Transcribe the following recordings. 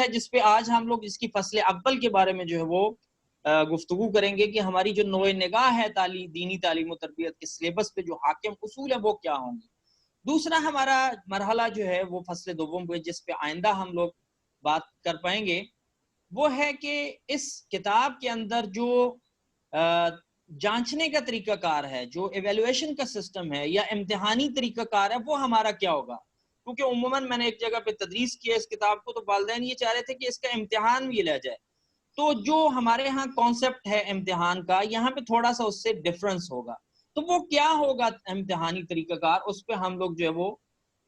ہے جس پہ آج ہم لوگ اس کی فصل اول کے بارے میں جو ہے وہ گفتگو کریں گے کہ ہماری جو نوع نگاہ ہے دینی تعلیم و تربیت کے سلیبس پہ جو حاکم اصول ہے وہ کیا ہوں گے۔ دوسرا ہمارا مرحلہ جو ہے وہ فصل دوم پہ جس پہ آئندہ ہم لوگ بات کر پائیں گے وہ ہے کہ اس کتاب کے اندر جو جانچنے کا طریقہ کار ہے، جو ایویلویشن کا سسٹم ہے یا امتحانی طریقہ کار ہے وہ ہمارا کیا ہوگا، کیونکہ عموماً میں نے ایک جگہ پہ تدریس کیا اس کتاب کو تو والدین یہ چاہ رہے تھے کہ اس کا امتحان بھی لیا جائے، تو جو ہمارے ہاں کانسیپٹ ہے امتحان کا یہاں پہ تھوڑا سا اس سے ڈفرنس ہوگا، تو وہ کیا ہوگا امتحانی طریقہ کار، اس پہ ہم لوگ جو ہے وہ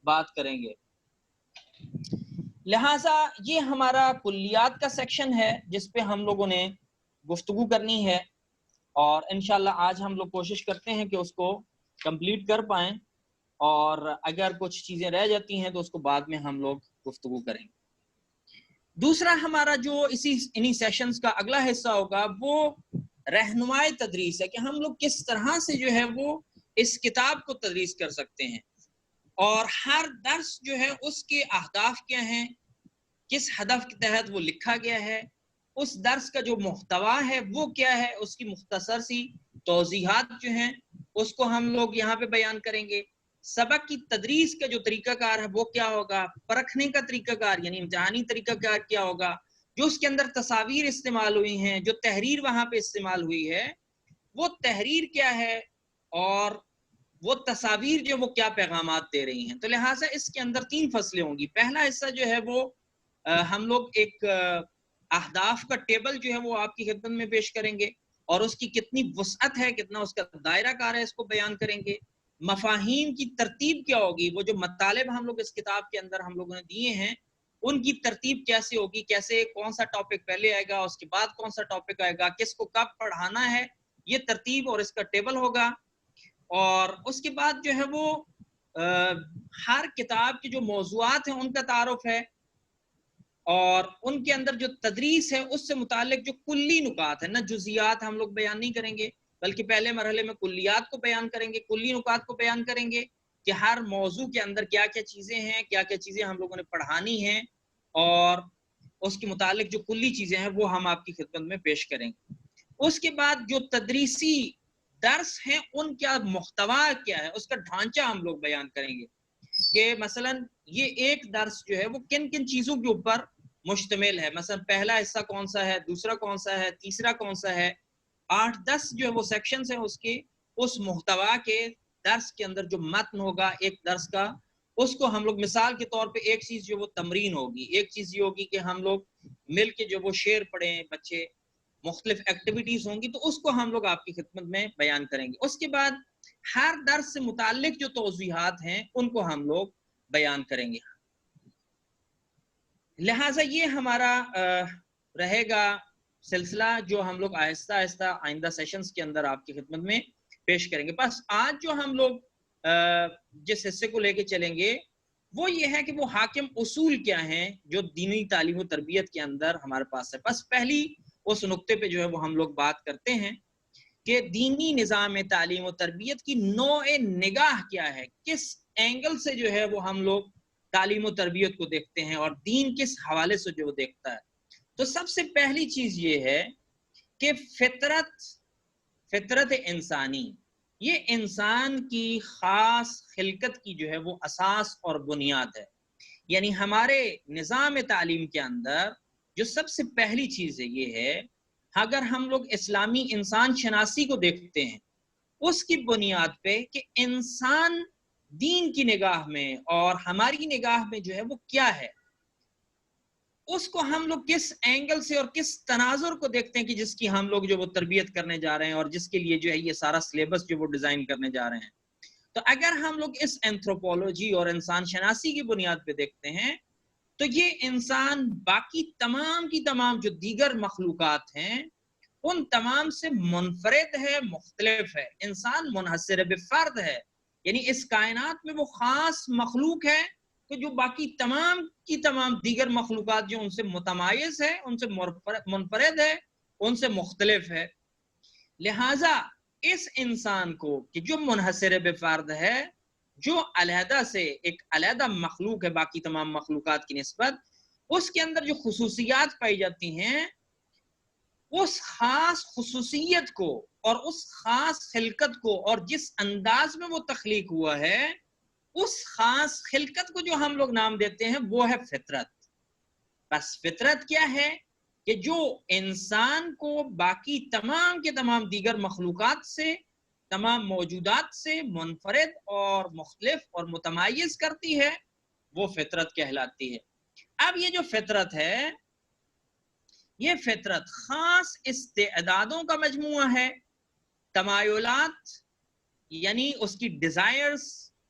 بات کریں گے۔ لہٰذا یہ ہمارا کلیات کا سیکشن ہے جس پہ ہم لوگوں نے گفتگو کرنی ہے، اور انشاءاللہ آج ہم لوگ کوشش کرتے ہیں کہ اس کو کمپلیٹ کر پائیں، اور اگر کچھ چیزیں رہ جاتی ہیں تو اس کو بعد میں ہم لوگ گفتگو کریں گے۔ دوسرا ہمارا جو انہی سیشنز کا اگلا حصہ ہوگا وہ رہنمائی تدریس ہے کہ ہم لوگ کس طرح سے جو ہے وہ اس کتاب کو تدریس کر سکتے ہیں، اور ہر درس جو ہے اس کے اہداف کیا ہیں، کس ہدف کے تحت وہ لکھا گیا ہے، اس درس کا جو محتوا ہے وہ کیا ہے، اس کی مختصر سی توضیحات جو ہیں اس کو ہم لوگ یہاں پہ بیان کریں گے۔ سبق کی تدریس کا جو طریقہ کار ہے وہ کیا ہوگا، پرکھنے کا طریقہ کار یعنی امتحانی طریقہ کار کیا ہوگا، جو اس کے اندر تصاویر استعمال ہوئی ہیں، جو تحریر وہاں پہ استعمال ہوئی ہے وہ تحریر کیا ہے، اور وہ تصاویر جو وہ کیا پیغامات دے رہی ہیں۔ تو لہٰذا اس کے اندر 3 فصلیں ہوں گی۔ پہلا حصہ جو ہے وہ ہم لوگ ایک اہداف کا ٹیبل جو ہے وہ آپ کی خدمت میں پیش کریں گے، اور اس کی کتنی وسعت ہے، کتنا اس کا دائرہ کار ہے، اس کو بیان کریں گے۔ مفاہیم کی ترتیب کیا ہوگی، وہ جو مطالب ہم لوگ اس کتاب کے اندر ہم لوگوں نے دیے ہیں ان کی ترتیب کیسے ہوگی، کیسے کون سا ٹاپک پہلے آئے گا، اس کے بعد کون سا ٹاپک آئے گا، کس کو کب پڑھانا ہے، یہ ترتیب اور اس کا ٹیبل ہوگا۔ اور اس کے بعد جو ہے وہ ہر کتاب کے جو موضوعات ہیں ان کا تعارف ہے، اور ان کے اندر جو تدریس ہے اس سے متعلق جو کلی نکات ہیں، نہ جزیات ہم لوگ بیان نہیں کریں گے بلکہ پہلے مرحلے میں کلیات کو بیان کریں گے، کلی نکات کو بیان کریں گے کہ ہر موضوع کے اندر کیا کیا چیزیں ہیں، کیا کیا چیزیں ہم لوگوں نے پڑھانی ہیں، اور اس کے متعلق جو کلی چیزیں ہیں وہ ہم آپ کی خدمت میں پیش کریں گے۔ اس کے بعد جو تدریسی درس ہیں ان کا محتوا کیا ہے، اس کا ڈھانچہ ہم لوگ بیان کریں گے کہ مثلا یہ ایک درس جو ہے وہ کن کن چیزوں کے اوپر مشتمل ہے، مثلا پہلا حصہ کون سا ہے، دوسرا کون سا ہے، تیسرا کون سا ہے، 8-10 جو ہے وہ سیکشنز ہیں اس کے، اس محتوا کے درس کے اندر جو متن ہوگا ایک درس کا، اس کو ہم لوگ مثال کے طور پہ ایک چیز جو وہ تمرین ہوگی، ایک چیز یہ ہوگی کہ ہم لوگ مل کے جو وہ شعر پڑھیں بچے، مختلف ایکٹیویٹیز ہوں گی تو اس کو ہم لوگ آپ کی خدمت میں بیان کریں گے۔ اس کے بعد ہر درس سے متعلق جو توضیحات ہیں ان کو ہم لوگ بیان کریں گے۔ لہٰذا یہ ہمارا رہے گا سلسلہ جو ہم لوگ آہستہ آہستہ آئندہ سیشنز کے اندر آپ کی خدمت میں پیش کریں گے۔ بس آج جو ہم لوگ جس حصے کو لے کے چلیں گے وہ یہ ہے کہ وہ حاکم اصول کیا ہیں جو دینی تعلیم و تربیت کے اندر ہمارے پاس ہے۔ بس پہلی اس نقطے پہ جو ہے وہ ہم لوگ بات کرتے ہیں کہ دینی نظام تعلیم و تربیت کی نوع نگاہ کیا ہے، کس اینگل سے جو ہے وہ ہم لوگ تعلیم و تربیت کو دیکھتے ہیں، اور دین کس حوالے سے جو دیکھتا ہے۔ تو سب سے پہلی چیز یہ ہے کہ فطرت انسانی، یہ انسان کی خاص خلقت کی جو ہے وہ اساس اور بنیاد ہے۔ یعنی ہمارے نظام تعلیم کے اندر جو سب سے پہلی چیز ہے یہ ہے، اگر ہم لوگ اسلامی انسان شناسی کو دیکھتے ہیں اس کی بنیاد پہ کہ انسان دین کی نگاہ میں اور ہماری نگاہ میں جو ہے وہ کیا ہے، اس کو ہم لوگ کس اینگل سے اور کس تناظر کو دیکھتے ہیں کہ جس کی ہم لوگ جو وہ تربیت کرنے جا رہے ہیں اور جس کے لیے جو ہے یہ سارا سلیبس جو وہ ڈیزائن کرنے جا رہے ہیں۔ تو اگر ہم لوگ اس اینتھروپولوجی اور انسان شناسی کی بنیاد پہ دیکھتے ہیں تو یہ انسان باقی تمام کی تمام جو دیگر مخلوقات ہیں ان تمام سے منفرد ہے، مختلف ہے۔ انسان منحصر بفرد ہے، یعنی اس کائنات میں وہ خاص مخلوق ہے کہ جو باقی تمام کی تمام دیگر مخلوقات جو ان سے متمایز ہے، ان سے منفرد ہے، ان سے مختلف ہے۔ لہٰذا اس انسان کو کہ جو منحصر بفرد ہے، جو علیحدہ سے ایک علیحدہ مخلوق ہے باقی تمام مخلوقات کی نسبت، اس کے اندر جو خصوصیات پائی جاتی ہیں اس خاص خصوصیت کو اور اس خاص خلقت کو اور جس انداز میں وہ تخلیق ہوا ہے اس خاص خلقت کو جو ہم لوگ نام دیتے ہیں وہ ہے فطرت. بس فطرت کیا ہے کہ جو انسان کو باقی تمام کے تمام دیگر مخلوقات سے تمام موجودات سے منفرد اور مختلف اور متمایز کرتی ہے وہ فطرت کہلاتی ہے. اب یہ جو فطرت ہے یہ فطرت خاص استعدادوں کا مجموعہ ہے، تمایلات یعنی اس کی ڈیزائرز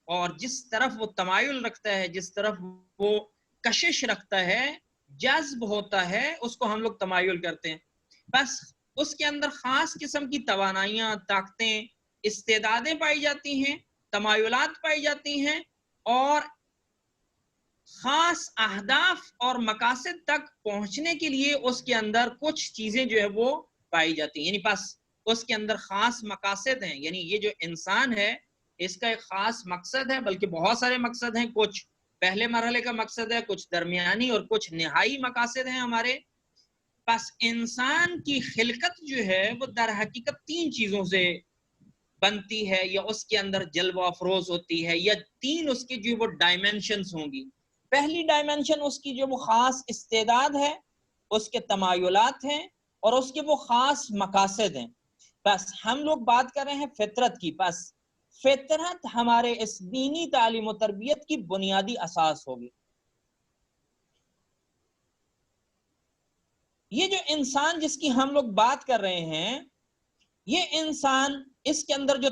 اور جس طرف وہ تمایل رکھتا ہے، جس طرف وہ کشش رکھتا ہے، جذب ہوتا ہے، اس کو ہم لوگ تمایل کرتے ہیں. بس اس کے اندر خاص قسم کی توانائیاں، طاقتیں، استعدادیں پائی جاتی ہیں، تمایلات پائی جاتی ہیں اور خاص اہداف اور مقاصد تک پہنچنے کے لیے اس کے اندر کچھ چیزیں جو ہے وہ پائی جاتی ہیں. یعنی بس اس کے اندر خاص مقاصد ہیں، یعنی یہ جو انسان ہے اس کا ایک خاص مقصد ہے، بلکہ بہت سارے مقصد ہیں، کچھ پہلے مرحلے کا مقصد ہے، کچھ درمیانی اور کچھ نہائی مقاصد ہیں ہمارے. بس انسان کی خلقت جو ہے وہ در حقیقت 3 چیزوں سے بنتی ہے یا اس کے اندر جلوہ افروز ہوتی ہے، یا 3 اس کی جو وہ ڈائمنشنز ہوں گی. پہلی ڈائمنشن اس کی جو وہ خاص استعداد ہے، اس کے تمایلات ہیں اور اس کے وہ خاص مقاصد ہیں. بس ہم لوگ بات کر رہے ہیں فطرت کی. بس فطرت ہمارے اس دینی تعلیم و تربیت کی بنیادی اساس ہوگی. یہ جو انسان جس کی ہم لوگ بات کر رہے ہیں، یہ انسان اس کے اندر جو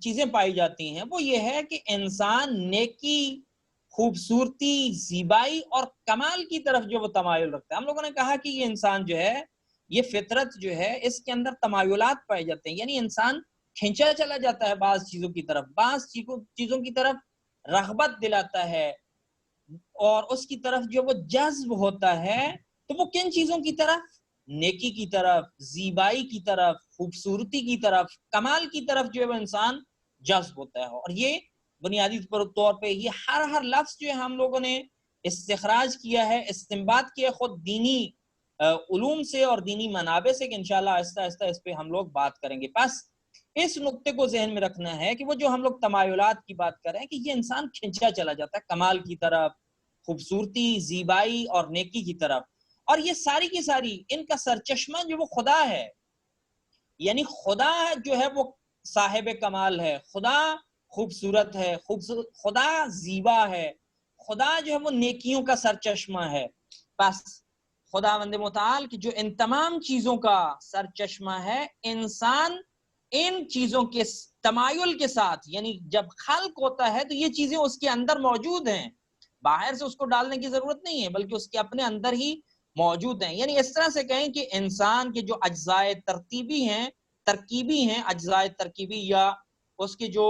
چیزیں پائی جاتی ہیں وہ یہ ہے کہ انسان نیکی، خوبصورتی، زیبائی اور کمال کی طرف جو وہ تمایل رکھتا ہے. ہم لوگوں نے کہا کہ یہ انسان جو ہے، یہ فطرت جو ہے، اس کے اندر تمایلات پائے جاتے ہیں. یعنی انسان کھینچا چلا جاتا ہے بعض چیزوں کی طرف، بعض چیزوں کی طرف رغبت دلاتا ہے اور اس کی طرف جو وہ جذب ہوتا ہے. تو وہ کن چیزوں کی طرف؟ نیکی کی طرف، زیبائی کی طرف، خوبصورتی کی طرف، کمال کی طرف جو ہے وہ انسان جذب ہوتا ہے. اور یہ بنیادی طور پہ یہ ہر لفظ جو ہے ہم لوگوں نے استخراج کیا ہے، استنباط کیا خود دینی علوم سے اور دینی منابع سے، کہ انشاءاللہ آہستہ آہستہ اس پہ ہم لوگ بات کریں گے. بس اس نقطے کو ذہن میں رکھنا ہے کہ وہ جو ہم لوگ تمایلات کی بات کر رہے ہیں کہ یہ انسان کھنچا چلا جاتا ہے کمال کی طرف، خوبصورتی، زیبائی اور نیکی کی طرف. اور یہ ساری کی ساری ان کا سرچشمہ جو وہ خدا ہے. یعنی خدا جو ہے وہ صاحب کمال ہے، خدا خوبصورت ہے، خدا زیبا ہے، خدا جو ہے وہ نیکیوں کا سرچشمہ ہے. بس خداوند متعال کی جو ان تمام چیزوں کا سرچشمہ ہے، انسان ان چیزوں کے تمایل کے ساتھ، یعنی جب خلق ہوتا ہے تو یہ چیزیں اس کے اندر موجود ہیں، باہر سے اس کو ڈالنے کی ضرورت نہیں ہے، بلکہ اس کے اپنے اندر ہی موجود ہیں. یعنی اس طرح سے کہیں کہ انسان کے جو اجزائے ترکیبی ہیں اجزائے ترکیبی یا اس کے جو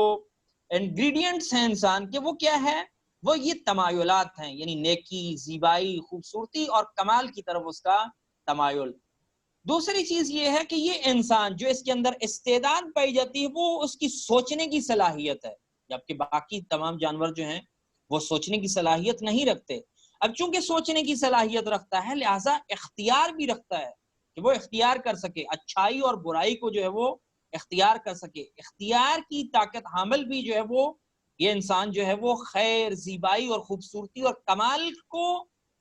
انگریڈینٹس ہیں انسان کے، وہ کیا ہے؟ وہ یہ تمایلات ہیں، یعنی نیکی، زیبائی، خوبصورتی اور کمال کی طرف اس کا تمایل. دوسری چیز یہ ہے کہ یہ انسان جو اس کے اندر استعداد پائی جاتی ہے وہ اس کی سوچنے کی صلاحیت ہے، جبکہ باقی تمام جانور جو ہیں وہ سوچنے کی صلاحیت نہیں رکھتے. اب چونکہ سوچنے کی صلاحیت رکھتا ہے لہٰذا اختیار بھی رکھتا ہے کہ وہ اختیار کر سکے، اچھائی اور برائی کو جو ہے وہ اختیار کر سکے. اختیار کی طاقت حامل بھی جو ہے وہ یہ انسان جو ہے وہ خیر، زیبائی اور خوبصورتی اور کمال کو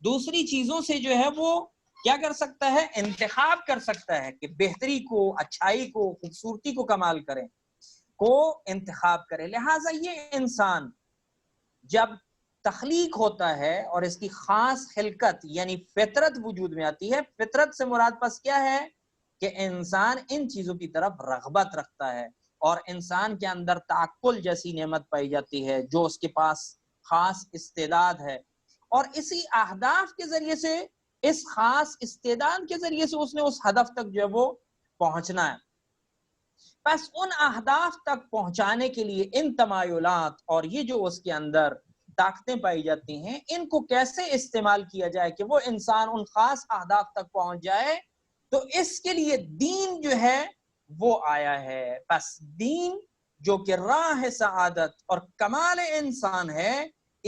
دوسری چیزوں سے جو ہے وہ کیا کر سکتا ہے؟ انتخاب کر سکتا ہے کہ بہتری کو، اچھائی کو، خوبصورتی کو کمال کریں، کو انتخاب کرے. لہٰذا یہ انسان جب تخلیق ہوتا ہے اور اس کی خاص خلقت یعنی فطرت وجود میں آتی ہے، فطرت سے مراد پس کیا ہے؟ کہ انسان ان چیزوں کی طرف رغبت رکھتا ہے اور انسان کے اندر تعقل جیسی نعمت پائی جاتی ہے جو اس کے پاس خاص استعداد ہے، اور اسی اہداف کے ذریعے سے، اس خاص استعداد کے ذریعے سے اس نے اس ہدف تک جو ہے وہ پہنچنا ہے. بس ان اہداف تک پہنچانے کے لیے ان تمایلات اور یہ جو اس کے اندر طاقتیں پائی جاتی ہیں، ان کو کیسے استعمال کیا جائے کہ وہ انسان ان خاص اہداف تک پہنچ جائے، تو اس کے لیے دین جو ہے وہ آیا ہے. بس دین جو کہ راہ سعادت اور کمال انسان ہے،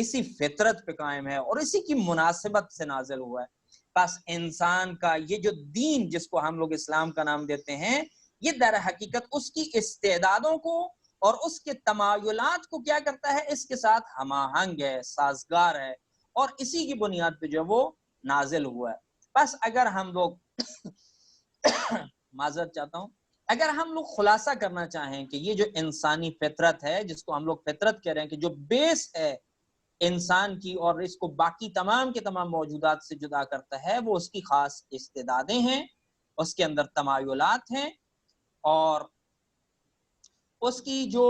اسی فطرت پہ قائم ہے اور اسی کی مناسبت سے نازل ہوا ہے۔ بس انسان کا یہ جو دین جس کو ہم لوگ اسلام کا نام دیتے ہیں، یہ در حقیقت اس کی استعدادوں کو اور اس کے تمایلات کو کیا کرتا ہے، اس کے ساتھ ہم آہنگ ہے، سازگار ہے، اور اسی کی بنیاد پہ جو وہ نازل ہوا ہے۔ بس اگر ہم لوگ معذرت چاہتا ہوں، اگر ہم لوگ خلاصہ کرنا چاہیں کہ یہ جو انسانی فطرت ہے، جس کو ہم لوگ فطرت کہہ رہے ہیں، کہ جو بیس ہے انسان کی اور اس کو باقی تمام کے تمام موجودات سے جدا کرتا ہے، وہ اس کی خاص استعدادیں ہیں، اس کے اندر تمایلات ہیں، اور اس کی جو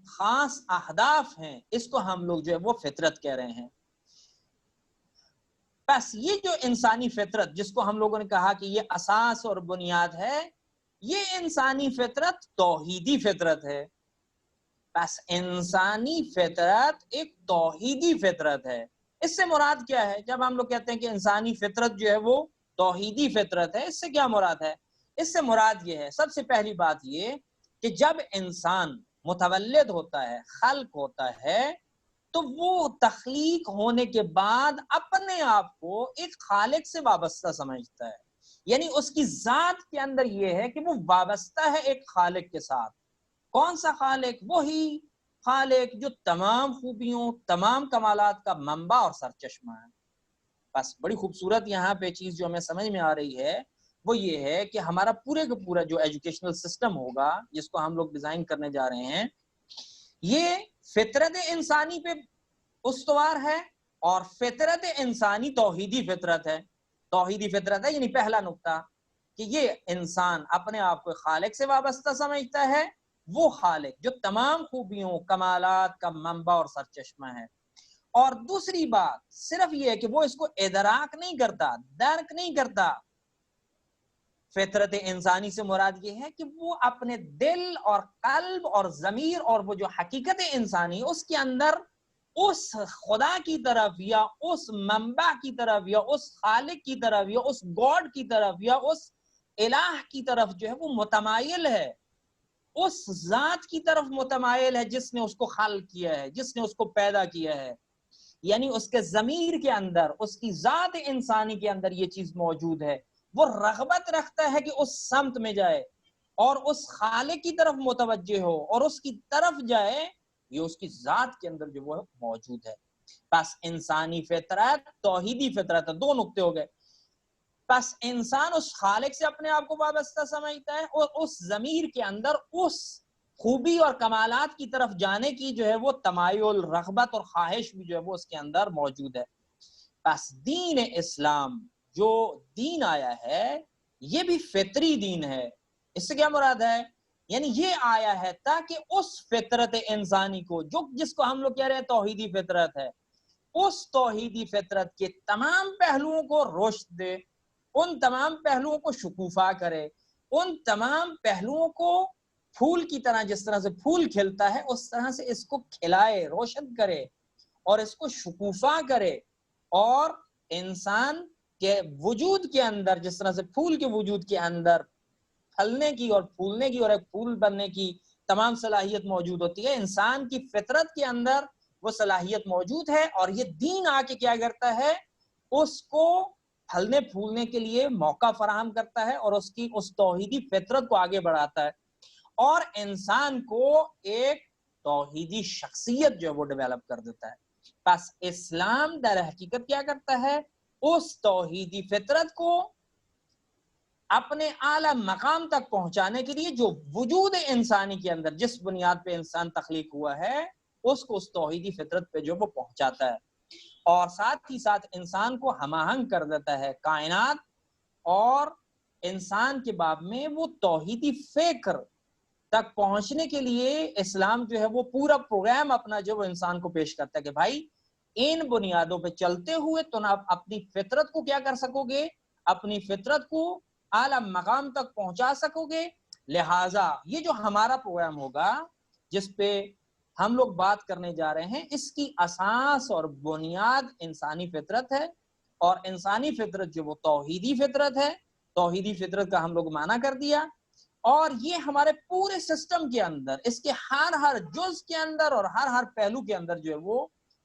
خاص اہداف ہیں، اس کو ہم لوگ جو ہے وہ فطرت کہہ رہے ہیں۔ بس یہ جو انسانی فطرت جس کو ہم لوگوں نے کہا کہ یہ اساس اور بنیاد ہے، یہ انسانی فطرت توحیدی فطرت ہے۔ بس انسانی فطرت ایک توحیدی فطرت ہے۔ اس سے مراد کیا ہے؟ جب ہم لوگ کہتے ہیں کہ انسانی فطرت جو ہے وہ توحیدی فطرت ہے، اس سے کیا مراد ہے؟ اس سے مراد یہ ہے، سب سے پہلی بات یہ کہ جب انسان متولد ہوتا ہے، خلق ہوتا ہے، تو وہ تخلیق ہونے کے بعد اپنے آپ کو ایک خالق سے وابستہ سمجھتا ہے، یعنی اس کی ذات کے اندر یہ ہے کہ وہ وابستہ ہے ایک خالق کے ساتھ۔ کون سا خالق؟ وہی خالق جو تمام خوبیوں، تمام کمالات کا منبع اور سرچشمہ ہے۔ بس بڑی خوبصورت یہاں پہ چیز جو ہمیں سمجھ میں آ رہی ہے وہ یہ ہے کہ ہمارا پورے کا پورا جو ایجوکیشنل سسٹم ہوگا، جس کو ہم لوگ ڈیزائن کرنے جا رہے ہیں، یہ فطرت انسانی پہ استوار ہے، اور فطرت انسانی توحیدی فطرت ہے۔ توحیدی فطرت ہے یعنی پہلا نقطہ کہ یہ انسان اپنے آپ کو خالق سے وابستہ سمجھتا ہے، وہ خالق جو تمام خوبیوں، کمالات کا منبع اور سرچشمہ ہے۔ اور دوسری بات صرف یہ ہے کہ وہ اس کو ادراک نہیں کرتا، درک نہیں کرتا۔ فطرت انسانی سے مراد یہ ہے کہ وہ اپنے دل اور قلب اور ضمیر اور وہ جو حقیقت انسانی، اس کے اندر اس خدا کی طرف یا اس منبع کی طرف یا اس خالق کی طرف یا اس گاڈ کی طرف یا اس الہ کی طرف جو ہے وہ متمائل ہے، اس ذات کی طرف متمائل ہے جس نے اس کو خلق کیا ہے، جس نے اس کو پیدا کیا ہے۔ یعنی اس کے ضمیر کے اندر، اس کی ذات انسانی کے اندر یہ چیز موجود ہے، وہ رغبت رکھتا ہے کہ اس سمت میں جائے اور اس خالق کی طرف متوجہ ہو اور اس کی طرف جائے، یہ اس کی ذات کے اندر جو وہ موجود ہے۔ بس انسانی فطرت توحیدی فطرت ہے۔ دو نقطے ہو گئے۔ بس انسان اس خالق سے اپنے آپ کو وابستہ سمجھتا ہے اور اس ضمیر کے اندر اس خوبی اور کمالات کی طرف جانے کی جو ہے وہ تمایل، رغبت اور خواہش بھی جو ہے وہ اس کے اندر موجود ہے۔ بس دین اسلام جو دین آیا ہے یہ بھی فطری دین ہے۔ اس سے کیا مراد ہے؟ یعنی یہ آیا ہے تاکہ اس فطرت انسانی کو جس کو ہم لوگ کہہ رہے ہیں توحیدی فطرت ہے، اس توحیدی فطرت کے تمام پہلوؤں کو روشن دے، ان تمام پہلوؤں کو شکوفا کرے، ان تمام پہلوؤں کو پھول کی طرح، جس طرح سے پھول کھلتا ہے اس طرح سے اس کو کھلائے، روشن کرے اور اس کو شکوفا کرے، اور انسان کے وجود کے اندر جس طرح سے پھول کے وجود کے اندر پھلنے کی اور پھولنے کی اور ایک پھول بننے کی تمام صلاحیت موجود ہوتی ہے، انسان کی فطرت کے اندر وہ صلاحیت موجود ہے، اور یہ دین آ کے کیا کرتا ہے؟ اس کو پھلنے پھولنے کے لیے موقع فراہم کرتا ہے اور اس کی اس توحیدی فطرت کو آگے بڑھاتا ہے، اور انسان کو ایک توحیدی شخصیت جو ہے وہ ڈیولپ کر دیتا ہے۔ بس اسلام در حقیقت کیا کرتا ہے؟ اس توحیدی فطرت کو اپنے اعلی مقام تک پہنچانے کے لیے جو وجود انسانی کے اندر جس بنیاد پہ انسان تخلیق ہوا ہے، اس کو اس توحیدی فطرت پہ جو وہ پہنچاتا ہے، اور ساتھ ہی ساتھ انسان کو ہم آہنگ کر دیتا ہے کائنات اور انسان کے باب میں۔ وہ توحیدی فکر تک پہنچنے کے لیے اسلام جو ہے وہ پورا پروگرام اپنا جو وہ انسان کو پیش کرتا ہے کہ بھائی ان بنیادوں پہ چلتے ہوئے تو آپ اپنی فطرت کو کیا کر سکو گے؟ اپنی فطرت کو اعلی مقام تک پہنچا سکو گے۔ لہٰذا یہ جو ہمارا پروگرام ہوگا جس پہ ہم لوگ بات کرنے جا رہے ہیں، اس کی اساس اور بنیاد انسانی فطرت ہے، اور انسانی فطرت جو وہ توحیدی فطرت ہے۔ توحیدی فطرت کا ہم لوگ معنی کر دیا، اور یہ ہمارے پورے سسٹم کے اندر، اس کے ہر جز کے اندر اور ہر پہلو کے اندر جو ہے وہ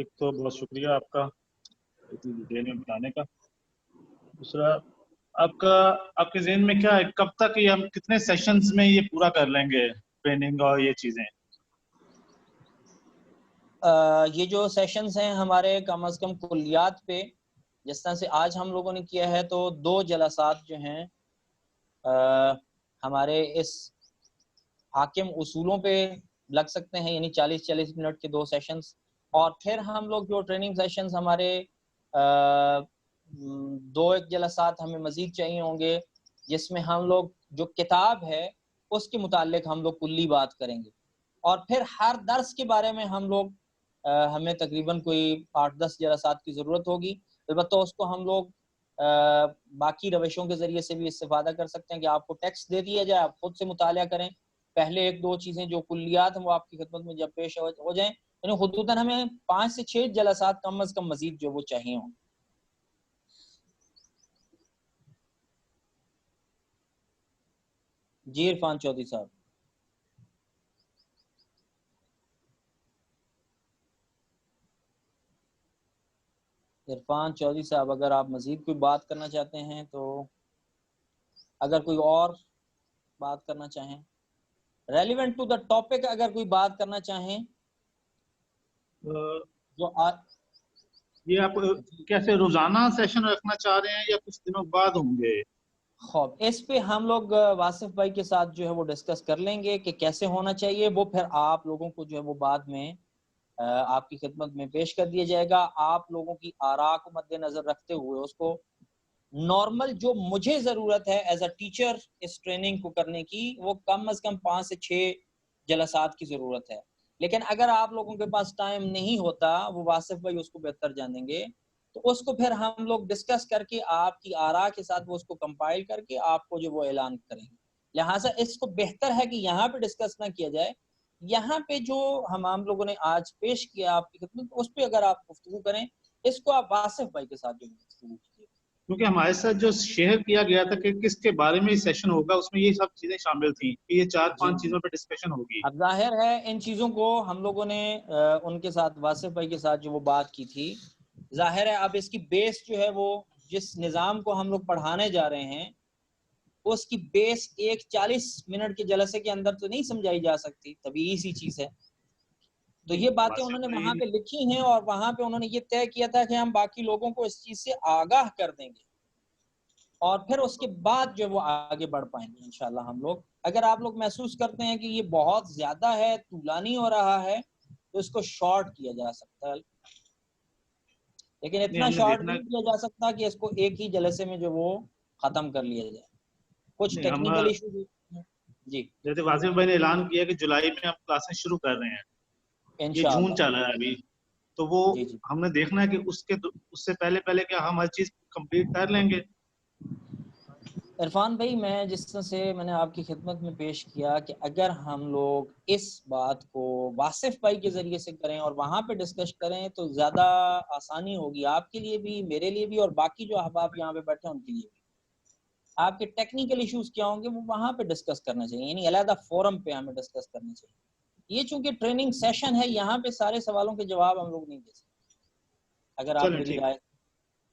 ایک تو بہت شکریہ آپ کا اتنی ڈیٹیل میں بتانے کا. دوسرا آپ کے ذہن میں کیا ہے کب تک یہ ہم کتنے سیشنز میں یہ پورا کر لیں گے ٹریننگ اور یہ چیزیں؟ یہ جو سیشنز ہیں ہمارے کم از کم کلیات پہ جس طرح سے آج ہم لوگوں نے کیا ہے تو 2 جلسات جو ہیں ہمارے اس حاکم اصولوں پہ لگ سکتے ہیں، یعنی 40 منٹ کے 2 سیشنز. اور پھر ہم لوگ جو ٹریننگ سیشنز ہمارے 2 جلسات ہمیں مزید چاہیے ہوں گے جس میں ہم لوگ جو کتاب ہے اس کے متعلق ہم لوگ کلی بات کریں گے. اور پھر ہر درس کے بارے میں ہم لوگ ہمیں تقریباً کوئی 8-10 جلسات کی ضرورت ہوگی. البتہ اس کو ہم لوگ باقی روشوں کے ذریعے سے بھی استفادہ کر سکتے ہیں کہ آپ کو ٹیکسٹ دے دیا جائے، آپ خود سے مطالعہ کریں، پہلے 1-2 چیزیں جو کلیات ہیں وہ آپ کی خدمت میں جب پیش ہو جائیں. یعنی خصوصاً ہمیں 5 سے 6 جلسات کم از کم مزید جو وہ چاہیے ہوں. جی عرفان چودھری صاحب. عرفان چودھری صاحب اگر آپ مزید کوئی بات کرنا چاہتے ہیں تو، اگر کوئی اور بات کرنا چاہیں ریلیونٹ ٹو دا ٹاپک، اگر کوئی بات کرنا چاہیں جو یہ آپ کیسے روزانہ سیشن رکھنا چاہ رہے ہیں یا کچھ دنوں بعد ہوں گے؟ خوب اس پہ ہم لوگ واصف بھائی کے ساتھ جو ہے وہ ڈسکس کر لیں گے کہ کیسے ہونا چاہیے. وہ پھر آپ لوگوں کو جو ہے وہ بعد میں آپ کی خدمت میں پیش کر دیا جائے گا. آپ لوگوں کی آراء کو مد نظر رکھتے ہوئے اس کو نارمل جو مجھے ضرورت ہے ایز اے ٹیچر اس ٹریننگ کو کرنے کی، وہ کم از کم 5 سے 6 جلسات کی ضرورت ہے. لیکن اگر آپ لوگوں کے پاس ٹائم نہیں ہوتا، وہ واصف بھائی اس کو بہتر جانیں گے، تو اس کو پھر ہم لوگ ڈسکس کر کے آپ کی آراء کے ساتھ وہ اس کو کمپائل کر کے آپ کو جو وہ اعلان کریں گے. لہٰذا اس کو بہتر ہے کہ یہاں پہ ڈسکس نہ کیا جائے. یہاں پہ جو ہم لوگوں نے آج پیش کیا آپ کی خدمت، اس پہ اگر آپ گفتگو کریں، اس کو آپ واصف بھائی کے ساتھ جو گفتگو کیجیے. کیونکہ ہمارے ساتھ جو شیئر کیا گیا تھا کہ کس کے بارے میں یہ سیشن ہوگا، اس میں یہ سب چیزیں شامل تھیں کہ یہ 4-5 چیزوں پہ ڈسکشن ہوگی. اب ظاہر ہے ان چیزوں کو ہم لوگوں نے ان کے ساتھ واصف بھائی کے ساتھ جو وہ بات کی تھی، ظاہر ہے اب اس کی بیس جو ہے وہ جس نظام کو ہم لوگ پڑھانے جا رہے ہیں اس کی بیس ایک 40 منٹ کے جلسے کے اندر تو نہیں سمجھائی جا سکتی، طبیعی سی چیز ہے. تو یہ باتیں انہوں نے وہاں پہ لکھی ہیں اور وہاں پہ انہوں نے یہ طے کیا تھا کہ ہم باقی لوگوں کو اس چیز سے آگاہ کر دیں گے اور پھر اس کے بعد جو وہ آگے بڑھ پائیں گے انشاءاللہ. ہم لوگ اگر آپ لوگ محسوس کرتے ہیں کہ یہ بہت زیادہ ہے، طولانی ہو رہا ہے، تو اس کو شارٹ کیا جا سکتا ہے، لیکن اتنا شارٹ نہیں کیا جا سکتا کہ اس کو ایک ہی جلسے میں جو وہ ختم کر لیا جائے. کچھ ٹیکنیکل ایشوز. جی جیسے واصف بھائی نے اعلان کیا کہ جولائی میں ہم کلاسیں شروع کر رہے ہیں، یہ جون چل رہا ہے ابھی، تو وہ ہم نے دیکھنا ہے کہ اس سے پہلے کیا ہم ہر چیز کمپلیٹ کر لیں گے. عرفان بھائی میں جس طرح سے میں نے آپ کی خدمت میں پیش کیا کہ اگر ہم لوگ اس بات کو واصف بھائی کے ذریعے سے کریں اور وہاں پہ ڈسکس کریں تو زیادہ آسانی ہوگی آپ کے لیے بھی، میرے لیے بھی، اور باقی جو احباب یہاں پہ بیٹھے ہیں ان کے لیے بھی. آپ کے ٹیکنیکل ایشوز کیا ہوں گے وہ وہاں پہ ڈسکس کرنا چاہیے، یعنی علیحدہ فورم پہ ہمیں ڈسکس کرنا چاہیے. یہ چونکہ ٹریننگ سیشن ہے، یہاں پہ سارے سوالوں کے جواب ہم لوگ نہیں دے سکتے. اگر آپ میری رائے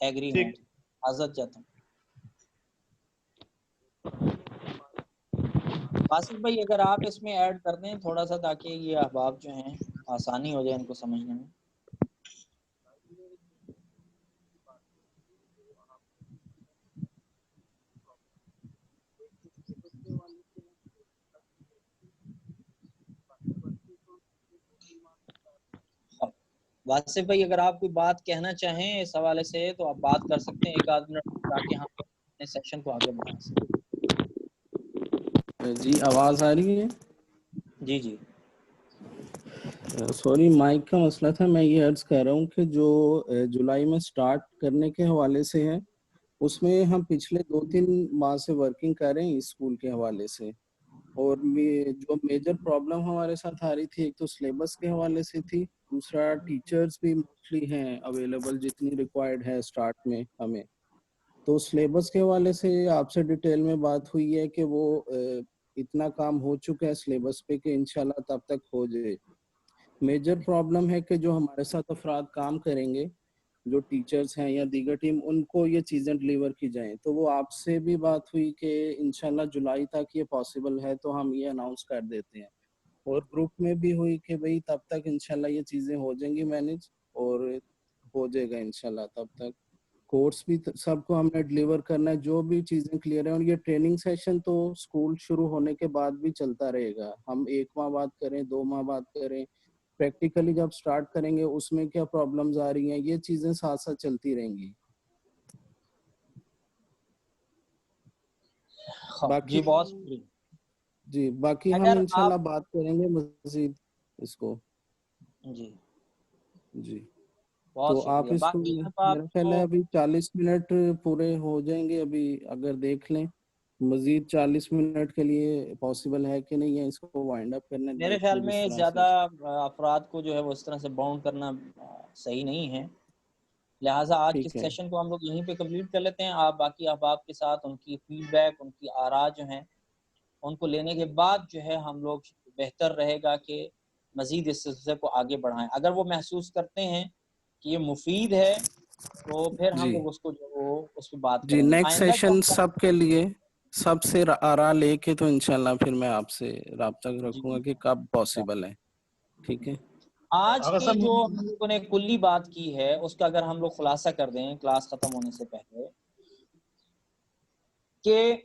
ایگری ہوں تو اجازت چاہتا ہوں. واصف بھائی اگر آپ اس میں ایڈ کر دیں تھوڑا سا تاکہ یہ احباب جو ہیں آسانی ہو جائے ان کو سمجھنے میں. واصف بھائی اگر آپ کوئی بات کہنا چاہیں اس حوالے سے تو آپ بات کر سکتے ہیں 1-2 منٹ تاکہ ہم اپنے سیشن کو آگے بڑھا سکیں. جی آواز آ رہی ہے؟ جی جی سوری مائک کا مسئلہ تھا. میں یہ عرض کر رہا ہوں کہ جو جولائی میں سٹارٹ کرنے کے حوالے سے ہے اس میں ہم پچھلے 2-3 ماہ سے ورکنگ کر رہے ہیں اسکول کے حوالے سے، اور جو میجر پرابلم ہمارے ساتھ آ رہی تھی ایک تو سلیبس کے حوالے سے تھی، دوسرا ٹیچرز بھی موسٹلی ہیں اویلیبل جتنی ریکوائرڈ ہے سٹارٹ میں ہمیں. تو سلیبس کے حوالے سے آپ سے ڈیٹیل میں بات ہوئی ہے کہ وہ اتنا کام ہو چکا ہے سلیبس پہ کہ انشاءاللہ تب تک ہو جائے. میجر پرابلم ہے کہ جو ہمارے ساتھ افراد کام کریں گے، جو ٹیچرز ہیں یا دیگر ٹیم، ان کو یہ چیزیں ڈلیور کی جائیں. تو وہ آپ سے بھی بات ہوئی کہ انشاءاللہ جولائی تک یہ پاسبل ہے تو ہم یہ اناؤنس کر دیتے ہیں. اور گروپ میں بھی ہوئی کہ بھئی تب تک انشاءاللہ یہ چیزیں ہو جائیں گی مینیج، اور ہو جائے گا انشاءاللہ. تب تک کورس بھی سب کو ہم نے ڈلیور کرنا ہے، جو بھی چیزیں کلیئر ہیں. اور یہ ٹریننگ سیشن تو اسکول شروع ہونے کے بعد بھی چلتا رہے گا. ہم 1 ماہ بعد کریں، 2 ماہ بعد کریں، پریکٹیکلی جب سٹارٹ کریں گے اس میں کیا پرابلمز آ رہی ہیں، یہ چیزیں ساتھ ساتھ چلتی رہیں گی. باقی جی بہت شکریہ. جی باقی ہم اگر آپ انشاءاللہ بات کریں گے مزید اس کو. جی جی بہت تو آپ شکریہ. اس کو، باقی اب آپ میرا خیال ہے کو ابھی 40 منٹ پورے ہو جائیں گے. ابھی اگر دیکھ لیں مزید 40 منٹ کے لیے پاسبل ہے کہ نہیں ہے، اس کو وائنڈ اپ کرنا میرے دیکھ خیال لیں جس میں طرح سے. زیادہ افراد کو جو ہے وہ اس طرح سے باؤنڈ کرنا صحیح نہیں ہے، لہٰذا آج کے ٹھیک ہے، سیشن کو ہم لوگ یہیں پہ کمپلیٹ کر لیتے ہیں. آپ باقی احباب کے ساتھ ان کی فیڈ بیک، ان کی آراء جو ہیں ان کو لینے کے بعد جو ہے ہم لوگ بہتر رہے گا کہ مزید اس سلسلے کو آگے بڑھائیں. اگر وہ محسوس کرتے ہیں کہ یہ مفید ہے تو پھر ہم جی لوگ اس کو جو وہ اس پہ بات جی کریں گے. نیکسٹ آئندہ جو سیشن ہم سب کے لیے سب سے آراء لے کے تو انشاءاللہ پھر میں آپ سے رابطہ جی رکھوں گا کہ کب پاسبل ہے. ٹھیک ہے. آج اگر کی صاحب جو ہم لوگوں نے کلی بات کی ہے اس کا اگر ہم لوگ خلاصہ کر دیں کلاس ختم ہونے سے پہلے، کہ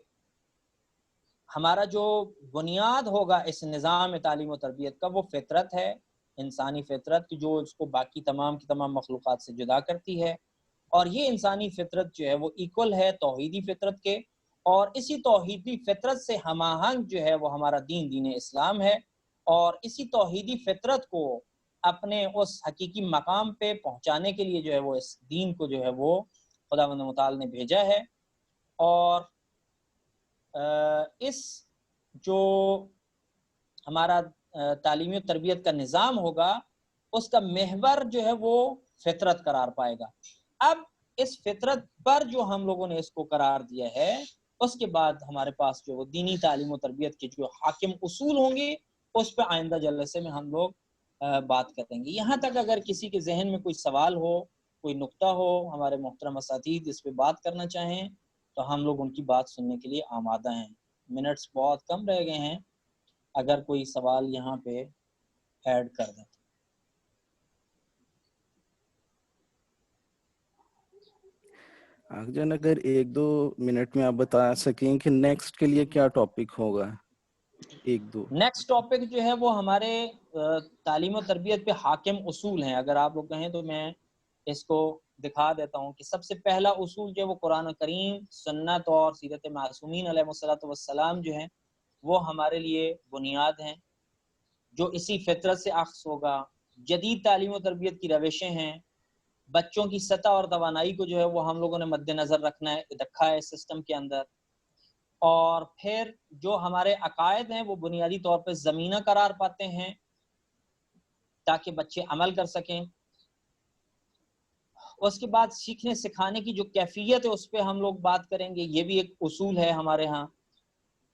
ہمارا جو بنیاد ہوگا اس نظام تعلیم و تربیت کا وہ فطرت ہے، انسانی فطرت کی جو اس کو باقی تمام کی تمام مخلوقات سے جدا کرتی ہے. اور یہ انسانی فطرت جو ہے وہ ایکول ہے توحیدی فطرت کے، اور اسی توحیدی فطرت سے ہم آہنگ جو ہے وہ ہمارا دین اسلام ہے. اور اسی توحیدی فطرت کو اپنے اس حقیقی مقام پہ پہنچانے کے لیے جو ہے وہ اس دین کو جو ہے وہ خداوند متعال نے بھیجا ہے. اور اس جو ہمارا تعلیمی و تربیت کا نظام ہوگا اس کا محور جو ہے وہ فطرت قرار پائے گا. اب اس فطرت پر جو ہم لوگوں نے اس کو قرار دیا ہے، اس کے بعد ہمارے پاس جو دینی تعلیم و تربیت کے جو حاکم اصول ہوں گے اس پہ آئندہ جلسے میں ہم لوگ بات کریں گے. یہاں تک اگر کسی کے ذہن میں کوئی سوال ہو، کوئی نقطہ ہو، ہمارے محترم اساتذہ اس پہ بات کرنا چاہیں تو ہم لوگ ان کی بات سننے کے لیے آمادہ ہیں. منٹس بہت کم رہ گئے ہیں، اگر کوئی سوال یہاں پہ ایڈ کر دیں. جان اگر 1-2 منٹ میں آپ بتا سکیں کہ نیکسٹ کے لیے کیا ٹاپک ہوگا. 1-2 نیکسٹ ٹاپک جو ہے وہ ہمارے تعلیم و تربیت پہ حاکم اصول ہیں. اگر آپ لوگ کہیں تو میں اس کو دکھا دیتا ہوں کہ سب سے پہلا اصول جو ہے وہ قرآن کریم، سنت اور سیرت معصومین علیہ الصلوۃ والسلام جو ہیں وہ ہمارے لیے بنیاد ہیں، جو اسی فطرت سے اخذ ہوگا. جدید تعلیم و تربیت کی روشیں ہیں، بچوں کی سطح اور توانائی کو جو ہے وہ ہم لوگوں نے مد نظر رکھا ہے اس سسٹم کے اندر. اور پھر جو ہمارے عقائد ہیں وہ بنیادی طور پہ زمینہ قرار پاتے ہیں تاکہ بچے عمل کر سکیں. اس کے بعد سیکھنے سکھانے کی جو کیفیت ہے اس پہ ہم لوگ بات کریں گے، یہ بھی ایک اصول ہے ہمارے ہاں.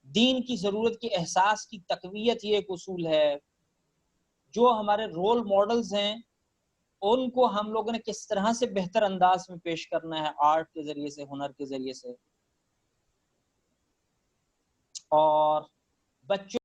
دین کی ضرورت کے احساس کی تقویت یہ ایک اصول ہے. جو ہمارے رول ماڈلز ہیں ان کو ہم لوگوں نے کس طرح سے بہتر انداز میں پیش کرنا ہے، آرٹ کے ذریعے سے، ہنر کے ذریعے سے. اور بچوں